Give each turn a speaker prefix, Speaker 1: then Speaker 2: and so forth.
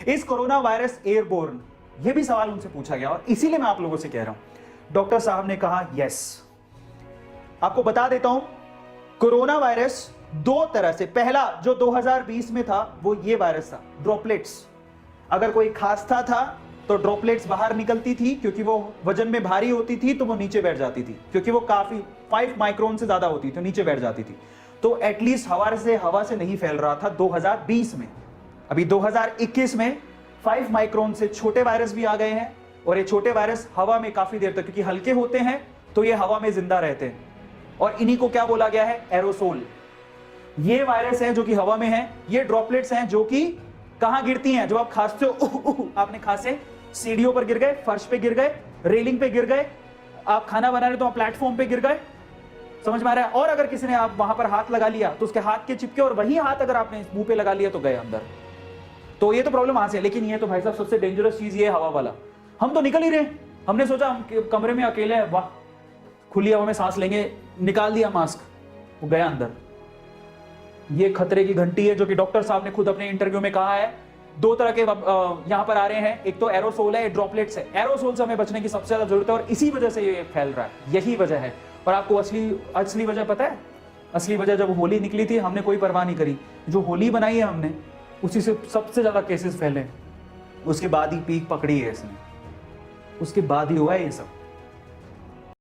Speaker 1: Is corona virus airborne? ये भी सवाल उनसे पूछा गया और इसीलिए मैं आप लोगों से कह रहा हूं। डॉक्टर साहब ने कहा यस। आपको बता देता हूं, कोरोना वायरस दो तरह से, पहला जो 2020 में था वो ये वायरस था, ड्रॉपलेट्स। अगर कोई खांसता था तो ड्रॉपलेट्स बाहर निकलती थी, क्योंकि वो वजन में भारी होती थी तो वो नीचे बैठ जाती थी, क्योंकि वो काफी 5 माइक्रोन से ज्यादा होती थी तो नीचे बैठ जाती थी। तो एटलीस्ट हवा से नहीं फैल रहा था 2020 में। अभी 2021 में 5 माइक्रोन से छोटे वायरस भी आ गए हैं, और ये छोटे वायरस हवा में काफी देर तक, क्योंकि हल्के होते हैं तो ये हवा में जिंदा रहते हैं, और इन्हीं को क्या बोला गया है, एरोसोल। ये वायरस है जो कि हवा में है, ये ड्रॉपलेट्स हैं जो कि कहां गिरती हैं, जब आप खांसते हो, आपने खांसे, सीढ़ियों पर गिर गए, फर्श पे गिर गए, रेलिंग पे गिर गए, आप खाना बना रहे तो आप प्लेटफॉर्म पे गिर गए, समझ में आ रहा है। और अगर किसी ने आप वहां पर हाथ लगा लिया तो उसके हाथ के चिपके, और वही हाथ अगर आपने मुंह पे लगा लिया तो गए अंदर। तो ये तो प्रॉब्लम वहां से। लेकिन ये तो भाई साहब सबसे डेंजरस चीज ये हवा वाला। हम तो निकल ही रहे, हमने सोचा हम कमरे में अकेले हैं, वाह खुली हवा में सांस लेंगे, निकाल दिया मास्क, वो गया अंदर। ये खतरे की घंटी है, जो कि डॉक्टर साहब ने खुद अपने इंटरव्यू में कहा है। दो तरह के यहां पर आ रहे हैं, एक तो एरोसोल है, ड्रॉपलेट्स है। एरोसोल से हमें बचने की सबसे ज्यादा जरूरत है, और इसी वजह से ये फैल रहा है, यही वजह है। और आपको असली वजह पता है? असली वजह, जब होली निकली थी हमने कोई परवाह नहीं करी, जो होली बनाई है हमने उसी से सबसे ज्यादा केसेस फैले, उसके बाद ही पीक पकड़ी है इसने, उसके बाद ही हुआ है ये सब।